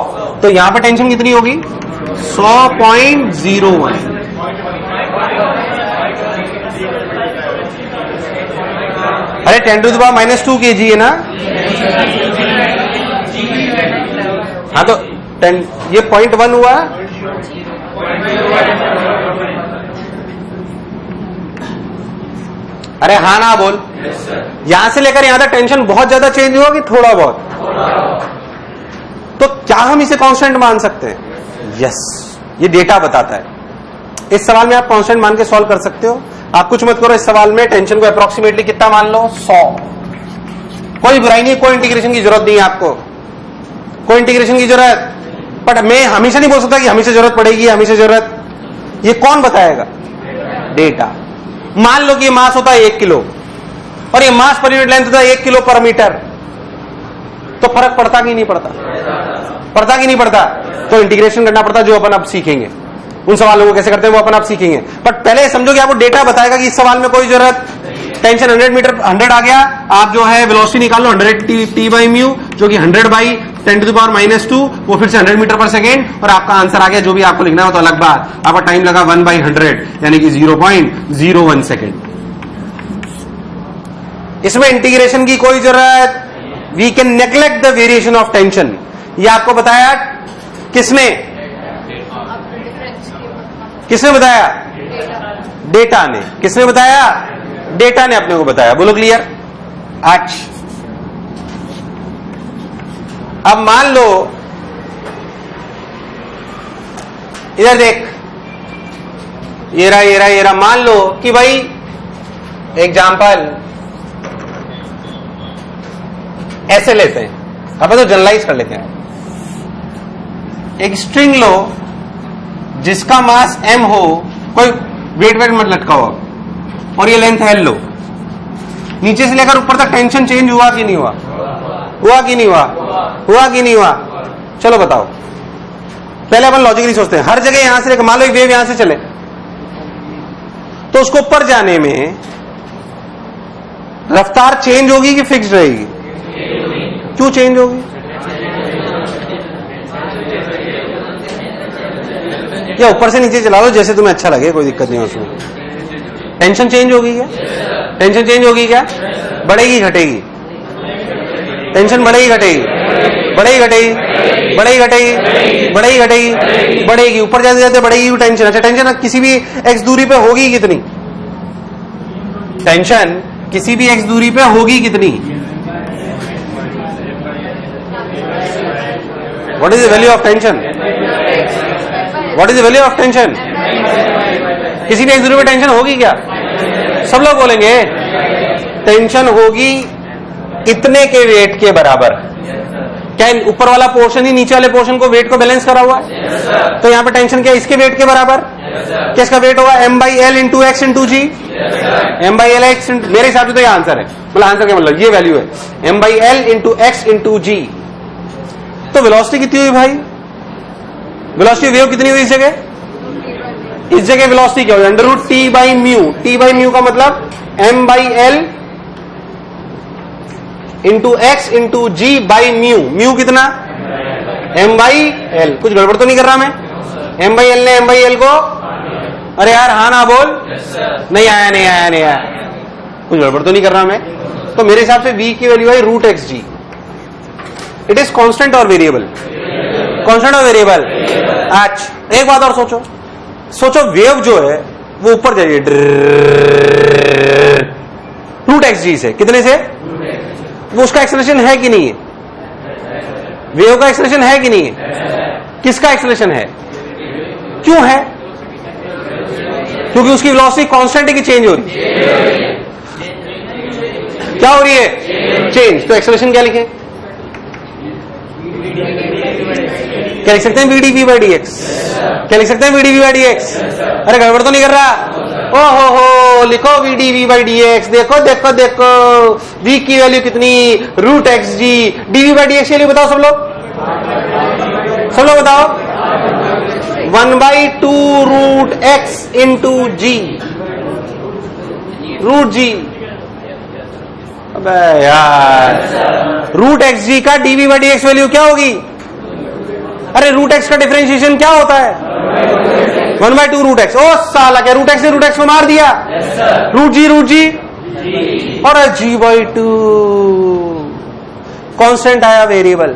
तो यहां पर टेंशन कितनी होगी? 100.01। अरे 10⁻² kg है ना? हाँ तो ये 0.1 हुआ। अरे हाँ ना बोल। यहां से लेकर यहां तक टेंशन बहुत ज्यादा चेंज हुआ कि थोड़ा बहुत? तो क्या हम इसे कांस्टेंट मान सकते हैं? यस, ये डेटा बताता है। इस सवाल में आप कांस्टेंट मान के सॉल्व कर सकते हो। आप कुछ मत करो, इस सवाल में टेंशन को अप्रोक्सीमेटली कितना मान लो, 100। कोई बुराई नहीं, कोई इंटीग्रेशन की जरूरत नहीं है आपको, कोई इंटीग्रेशन की जरूरत। बट मैं हमेशा नहीं बोल सकता कि हमेशा जरूरत पड़ेगी, हमेशा जरूरत, ये कौन बताएगा? डेटा। मान लो कि ये मास होता है 1 किलो और ये मास पर यूनिट लेंथ होता है 1 किलो पर मीटर, तो फर्क पड़ता कि नहीं पड़ता? पड़ता कि नहीं पड़ता? तो इंटीग्रेशन करना पड़ता, जो अपन अब सीखेंगे। उन सवालों को कैसे करते हैं वो अपन अब सीखेंगे। बट पहले समझो कि आपको डेटा बताएगा कि इस सवाल में कोई जरूरत, टेंशन 100 मीटर 100 आ गया, आप जो है वेलोसिटी निकाल लो 100 टी बाई म्यू, जो कि 100 बाई 10⁻², वो फिर से 100 मीटर पर सेकेंड, और आपका आंसर आ गया। जो भी आपको लिखना हो तो अलग बात, आपका टाइम लगा 1/100 यानी कि 0.01 सेकेंड। इसमें इंटीग्रेशन की कोई जरूरत, we can neglect the variation of tension. ये आपको बताया किसने? किसने बताया? डेटा ने। किसने बताया? डेटा ने अपने को बताया। बोलो क्लियर? आज अब मान लो, इधर देख, ये रहा, मान लो कि भाई एग्जाम्पल ऐसे लेते हैं, अपन तो जनरलाइज कर लेते हैं। एक स्ट्रिंग लो जिसका मास m हो, कोई वेट मत लटकाओ, और ये लेंथ l लो। नीचे से लेकर ऊपर तक टेंशन चेंज हुआ कि नहीं हुआ? हुआ कि नहीं हुआ? हुआ कि नहीं हुआ? चलो बताओ। पहले अपन लॉजिकली सोचते हैं। हर जगह यहां से मान लो एक वेव यहां से चले, तो उसको ऊपर जाने में रफ्तार चेंज होगी कि फिक्स रहेगी? क्यों चेंज होगी? या ऊपर से नीचे चला लो, जैसे तुम्हें अच्छा लगे, कोई दिक्कत नहीं है उसमें। टेंशन चेंज होगी क्या? टेंशन चेंज होगी क्या? बढ़ेगी घटेगी? टेंशन बढ़ेगी घटेगी? बढ़ेगी घटेगी? बढ़ेगी घटेगी? बढ़ेगी घटेगी? बढ़ेगी। ऊपर जाते जाते बढ़ेगी टेंशन। अच्छा, टेंशन किसी भी एक्स दूरी पे होगी कितनी? टेंशन किसी भी एक्स दूरी पे होगी कितनी? What is the value of tension? What is the value of tension? किसी भी एक्स दूरी पे टेंशन होगी क्या? सब लोग बोलेंगे टेंशन होगी इतने के वेट के बराबर। क्या ऊपर वाला पोर्शन ही नीचे वाले पोर्शन को वेट को बैलेंस करा हुआ है? तो यहां पे टेंशन क्या इसके वेट के बराबर? क्या इसका वेट होगा? m/l इंटू एक्स इंटू जी। m/l x, मेरे हिसाब से तो ये आंसर है। मतलब आंसर क्या मतलब? ये वैल्यू है m/l इंटू एक्स इंटू जी। तो वेलोसिटी कितनी हुई भाई? वेलोसिटी वेव कितनी हुई इस जगह? इस जगह वेलोसिटी क्या हुई? √t/μ। t/μ का मतलब m/l into x into g by mu. Mu कितना? m/l। कुछ गड़बड़ तो नहीं कर रहा मैं? m/l ने m/l को, अरे यार हाँ ना बोल। नहीं आया, नहीं आया, नहीं आया। कुछ गड़बड़ तो नहीं कर रहा मैं? तो मेरे हिसाब से v की वैल्यू है √xg। इट इज कांस्टेंट और वेरिएबल? कांस्टेंट और वेरिएबल। अच्छा, एक बात और सोचो, वेव जो है वो ऊपर जाइए √xg से। कितने से? वो उसका एक्सेलरेशन है कि नहीं है? वेव का एक्सेलरेशन है कि नहीं है? किसका एक्सेलरेशन है? क्यों है? क्योंकि उसकी वेलोसिटी कांस्टेंट है कि चेंज हो रही है? क्या हो रही है? चेंज। तो एक्सेलरेशन क्या लिखें? क्या लिख सकते हैं? vdv/dx। क्या लिख सकते हैं? vdv/dx। अरे गड़बड़ तो नहीं कर रहा? ओहो, लिखो vdv/dx। देखो देखो देखो, v की वैल्यू कितनी? √xg। dv/dx की वैल्यू बताओ सब लोग, सब लोग बताओ। 1/2 √x इंटू जी, √g। अबे यार, √xg का dv/dx वैल्यू क्या होगी? अरे √x का डिफरेंशिएशन क्या होता है? 1/2 √x। ओ साला, क्या √x ने √x को मार दिया? √g और g/2। कांस्टेंट आया variable?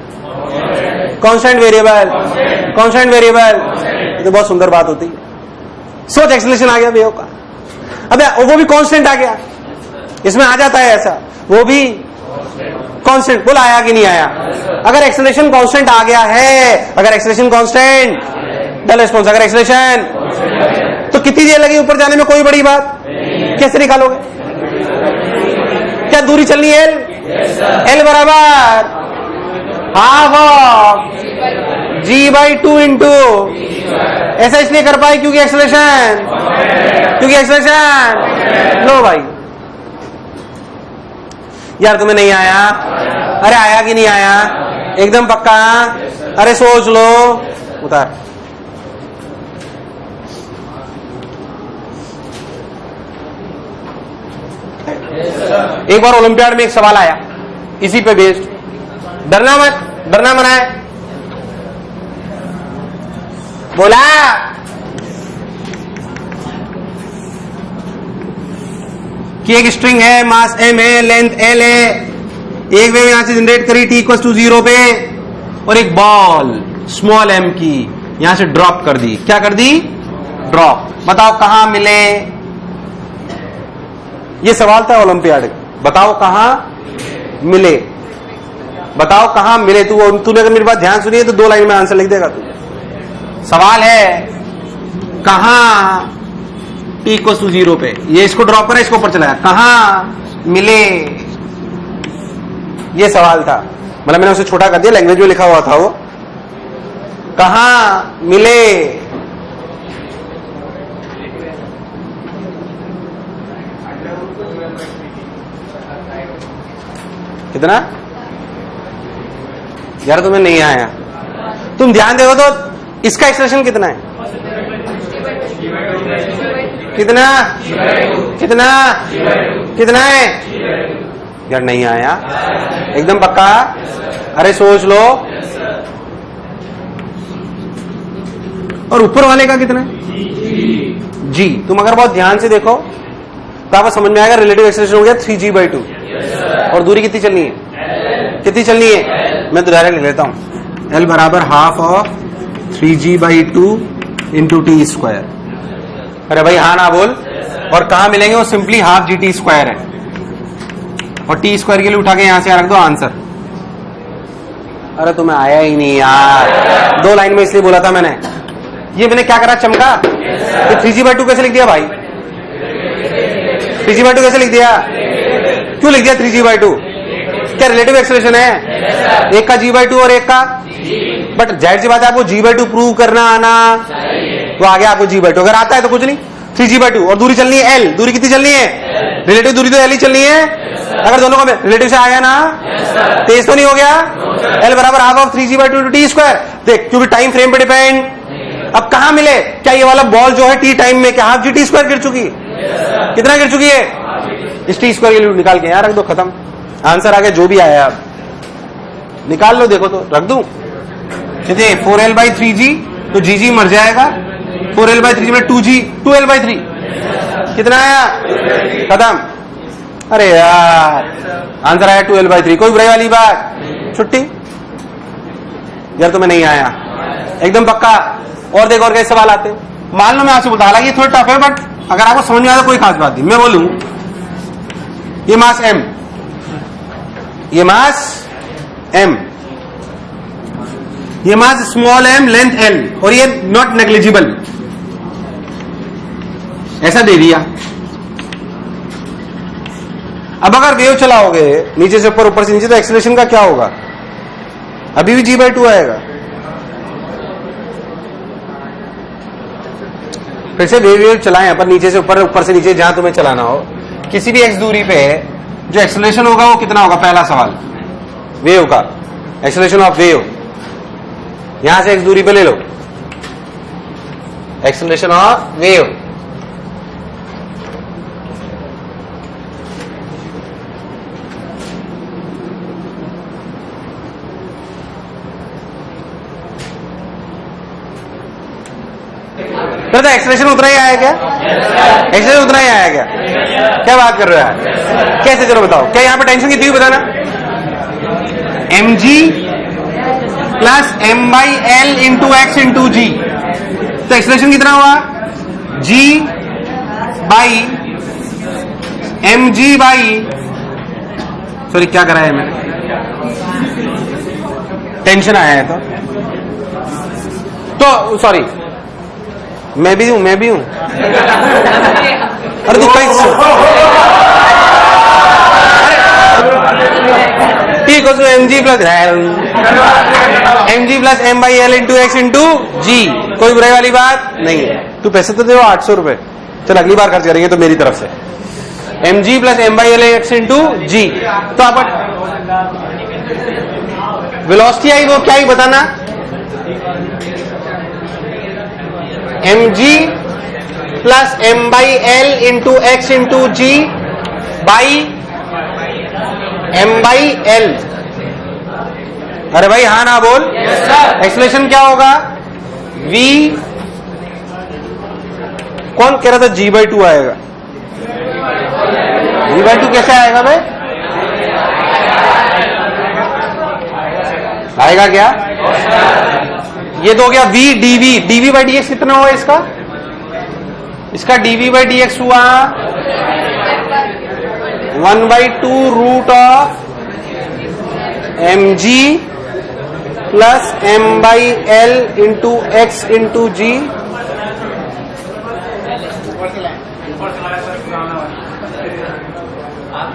Constant variable, constant variable. तो बहुत सुंदर बात होती है। सोच, एक्सेलरेशन आ गया वेव का। अबे वो भी कांस्टेंट आ गया, इसमें आ जाता है ऐसा, वो भी कांस्टेंट। बोल आया कि नहीं आया? अगर एक्सेलरेशन कांस्टेंट आ गया है, अगर एक्सेलरेशन कांस्टेंट, डल रिस्पॉन्स। अगर एक्सेलरेशन, तो कितनी देर लगी ऊपर जाने में? कोई बड़ी बात। कैसे निकालोगे? क्या दूरी चलनी है? एल बराबर हाफ ऑफ g/2 इंटू, ऐसा इसलिए कर पाए क्योंकि एक्सेलरेशन, लो भाई यार तुम्हें नहीं आया? अरे आया कि नहीं आया? एकदम पक्का? अरे सोच लो। उतार। एक बार ओलंपियाड में एक सवाल आया इसी पे बेस्ड, डरना मत, डरना मना है। बोला कि एक स्ट्रिंग है, मास m है, लेंथ l है, एक वेव यहां से जनरेट करी t=0 पे, और एक बॉल स्मॉल m की यहां से ड्रॉप कर दी। क्या कर दी? ड्रॉप। बताओ कहां मिले? ये सवाल था ओलंपियाड। बताओ कहां मिले, बताओ कहां मिले। तूने अगर मेरी बात ध्यान सुनी है तो 2 लाइन में आंसर लिख देगा तू। सवाल है कहां t=0 पे, ये इसको ड्रॉप करा, इसको ऊपर चलाया, कहां मिले, ये सवाल था। मतलब मैंने उसे छोटा कर दिया, लैंग्वेज में लिखा हुआ था वो, कहां मिले। कितना यार तुम्हें नहीं आया? तुम ध्यान देखो तो इसका एक्सप्रेशन कितना है? कितना कितना कितना है यार? नहीं आया? एकदम पक्का? अरे सोच लो। और ऊपर वाले का कितना है? जी। तुम अगर बहुत ध्यान से देखो तो आपको समझ में आएगा रिलेटिव एक्सेलरेशन हो गया 3g/2, और दूरी कितनी चलनी है? कितनी चलनी है? मैं तो डायरेक्ट लिख लेता हूं, L बराबर half of 3g/2 into t²। अरे भाई हाँ ना बोल। और कहां मिलेंगे? वो सिंपली हाफ GT² है, और t² के लिए उठा के यहां से रख दो आंसर। अरे तुम्हें आया ही नहीं यार, 2 लाइन में इसलिए बोला था मैंने। ये मैंने क्या करा? चमका। तो 3g/2 कैसे लिख दिया भाई? 3g/2 कैसे लिख दिया? क्यों लिख दिया 3g/2? क्या रिलेटिव एक्सेलरेशन है? एक का g/2 और एक का, बट जाहिर सी बात है आपको g/2 प्रूव करना आना, तो आ गया आपको g/2। अगर आता है तो कुछ नहीं, 3g/2, और दूरी चलनी है l। दूरी कितनी चलनी है? रिलेटिव दूरी तो l ही चलनी है। अगर दोनों का रिलेटिव से आया ना, तेज तो नहीं हो गया? l बराबर half of 3g/2 into t²। देख, क्योंकि टाइम फ्रेम पे डिपेंड। अब कहां मिले? क्या ये वाला बॉल जो है t टाइम में क्या हाफ GT² गिर चुकी? कितना गिर चुकी है? इस t² के लिए निकाल के यहां रख दो, खत्म। आंसर आ गया जो भी आया। अब निकाल लो, देखो तो रख दूं। कितने? 4l/3g, तो gg मर जाएगा। 4l/3 में 2g, 2l/3 कितना आया? खत्म। अरे यार आंसर आया 2l/3। कोई बुराई वाली बात? छुट्टी यार तुम्हें नहीं आया? एकदम पक्का? और देखो और कैसे सवाल आते। मान लो मैं आपसे बोलता, हालांकि ये थोड़ा टफ है, बट अगर आपको समझ में आया तो कोई खास बात नहीं। मैं बोलूं ये मास m, ये मास m, ये mass small m, length l, और ये नॉट नेग्लिजिबल, ऐसा दे दिया। अब अगर वेव चलाओगे नीचे से ऊपर, ऊपर से नीचे, तो एक्सेलरेशन का क्या होगा? अभी भी g/2 आएगा। फिर से वेव चलाएं अपन, नीचे से ऊपर, ऊपर से नीचे, जहां तुम्हें चलाना हो। किसी भी x दूरी पे जो एक्सेलरेशन होगा वो कितना होगा? पहला सवाल वेव का, एक्सेलरेशन ऑफ वेव। यहां से x दूरी पे ले लो, एक्सेलरेशन ऑफ वेव। तो एक्सेलरेशन उतना ही आया क्या? एक्सेलरेशन उतना ही आया क्या? क्या बात कर रहे हो? कैसे? चलो बताओ। क्या यहां पे टेंशन कितनी हुई बताना? mg plus m/l into x इंटू g, तो एक्सेलरेशन कितना हुआ? g by mg by, sorry क्या करा है मैंने? टेंशन आया है तो सॉरी, मैं भी हूं अरे तू कहीं T equals to mg plus m by l into x into g, कोई बुराई वाली बात नहीं है। तू पैसे तो दे 800 रुपए, चल अगली बार खर्च करेंगे तो मेरी तरफ से mg plus m by l x into g। तो आप वेलोसिटी आई वो क्या ही बताना, mg plus m by l into x into g by m by l। अरे भाई हाँ ना बोल, एक्सप्लेनेशन क्या होगा, v कौन कह रहा था g by 2 आएगा, g by 2 कैसे आएगा भाई, आएगा क्या, ये तो हो गया v dv by dx कितना हुआ इसका dv by dx हुआ 1/2 root of mg plus m by l into x इंटू g।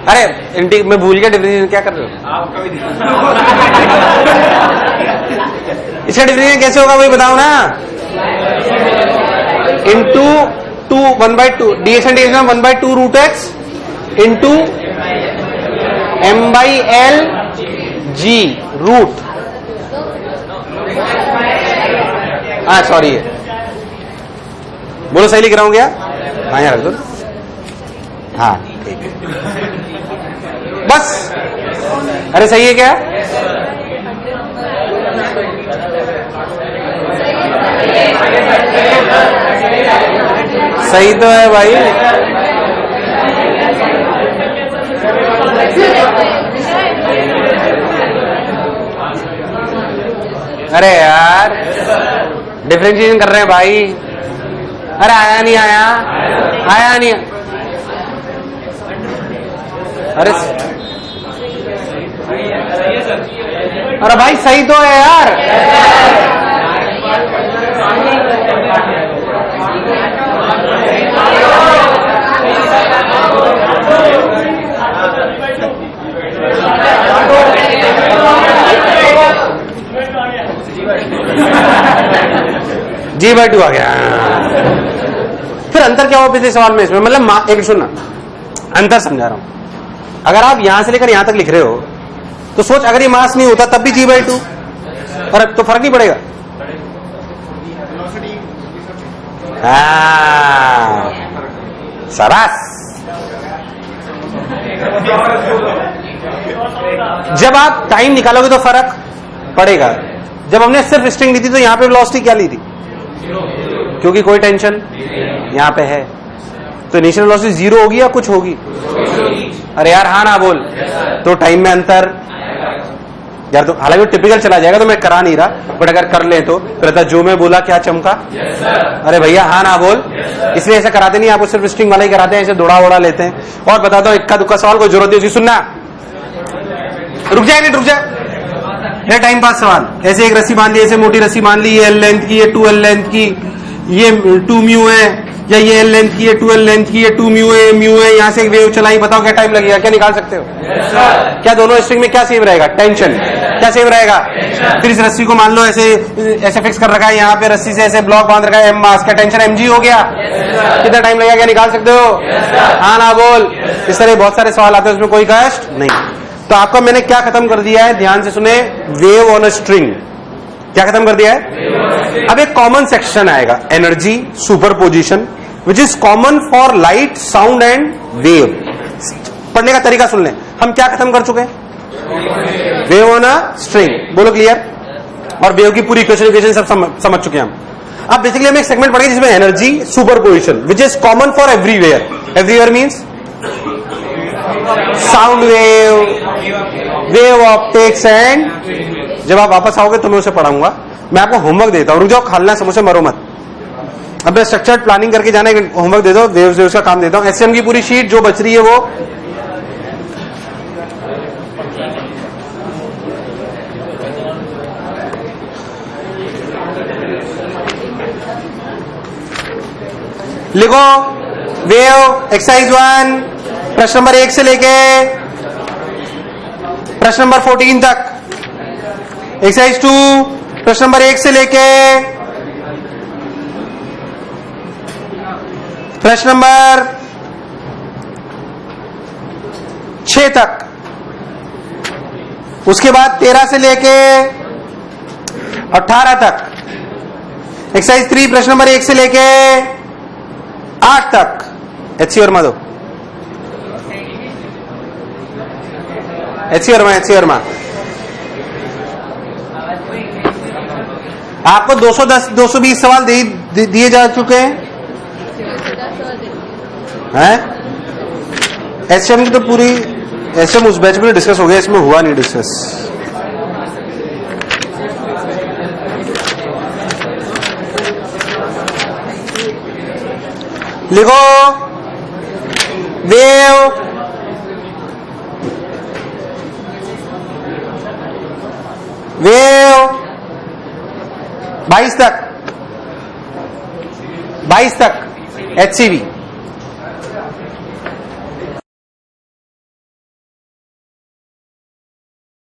अरे मैं भूल गया डिफरेंशिएशन क्या कर रहे हो, इसका डिफरेंशिएशन कैसे होगा वही बताओ ना, into 1/2 dx and dx 1/2 root x into m by l g root, हाँ सॉरी है, बोलो सही लिख रहा हूं क्या, हाँ यार रख दो, हाँ ठीक है बस, अरे सही है क्या, सही तो है भाई, अरे यार डिफरेंशिएशन कर रहे हैं भाई, अरे आया नहीं, अरे भाई सही तो है यार, जी by 2 आ गया। फिर अंतर क्या हुआ पिछले सवाल में इसमें, मतलब एक सुनना, अंतर समझा रहा हूं, अगर आप यहां से लेकर यहां तक लिख रहे हो तो सोच अगर ये मास नहीं होता तब भी g by 2, और तो फर्क नहीं पड़ेगा, सरास, जब आप टाइम निकालोगे तो फर्क पड़ेगा। जब हमने सिर्फ स्ट्रिंग ली थी तो यहां पे वेलोसिटी क्या ली थी, क्योंकि कोई टेंशन यहां पे है, तो इनिशियल वेलोसिटी 0 होगी या कुछ होगी, अरे यार हाँ ना बोल, तो टाइम में अंतर यार, तो हालांकि टिपिकल चला जाएगा तो मैं करा नहीं रहा, बट अगर कर ले तो कहता जो मैं बोला क्या चमका, अरे भैया हाँ ना बोल, इसलिए ऐसा कराते नहीं, आपको सिर्फ स्ट्रिंग वाला ही कराते हैं, ऐसे दौड़ा वोड़ा लेते हैं। और बताता हूं इक्का दुक्का सवाल, कोई जरूरत नहीं सुनना, रुक जाए नहीं रुक जाए, ये टाइम पास सवाल, ऐसे एक रस्सी बांध ली, ऐसे मोटी रस्सी बांध ली, ये एल लेंथ की, ये 2l लेंथ की, ये 2 म्यू है, या ये एल लेंथ की, ये 2l लेंथ की, ये 2 म्यू है, यहाँ से एक वेव चलाई, बताओ क्या टाइम लगेगा, क्या निकाल सकते हो, क्या दोनों स्ट्रिंग में क्या सेम रहेगा, टेंशन, क्या सेम रहेगा, फिर इस रस्सी को मान लो ऐसे फिक्स कर रखा है, यहाँ पे रस्सी से ऐसे ब्लॉक बांध रखा है, एम मास, क्या टेंशन mg हो गया, कितना टाइम लगेगा, क्या निकाल सकते हो, हाँ ना बोल। इस तरह बहुत सारे सवाल आते हैं, उसमें कोई कष्ट नहीं। तो आपका मैंने क्या खत्म कर दिया है, ध्यान से सुने, वेव ऑन अ स्ट्रिंग, क्या खत्म कर दिया है। अब एक कॉमन सेक्शन आएगा, energy superposition, which is common for light, sound and wave. पढ़ने का तरीका सुन लें, हम क्या खत्म कर चुके हैं, वेव ऑन अ स्ट्रिंग, बोलो क्लियर, और वेव की पूरी इक्वेशन सब समझ चुके हैं हम। अब बेसिकली हम एक सेगमेंट पढ़ेंगे जिसमें energy superposition, which is common for everywhere, everywhere means sound wave, wave optics and, जब आप वापस आओगे तो मैं उसे पढ़ाऊंगा। मैं आपको होमवर्क देता हूं, रुक जाओ, खालना समोसे मरो मत। अब मैं स्ट्रक्चर्ड प्लानिंग करके जाना, होमवर्क दे दो, वेव्स का काम देता हूं। एसएम की पूरी शीट जो बच रही है वो लिखो वेव एक्सरसाइज 1 प्रश्न नंबर 1 से लेके प्रश्न नंबर 14 तक, एक्सरसाइज 2 प्रश्न नंबर 1 से लेके प्रश्न नंबर 6 तक, उसके बाद 13 से लेके 18 तक, एक्सरसाइज 3 प्रश्न नंबर 1 से लेके 8 तक। एचसी वर्मा दो, एचसी वर्मा आपको 210 220 सवाल दिए जा चुके हैं। एचएम की तो पूरी एचएम उस बैच में डिस्कस हो गया, इसमें हुआ नहीं डिस्कस। लिखो वेव वेव 22 तक एचसीवी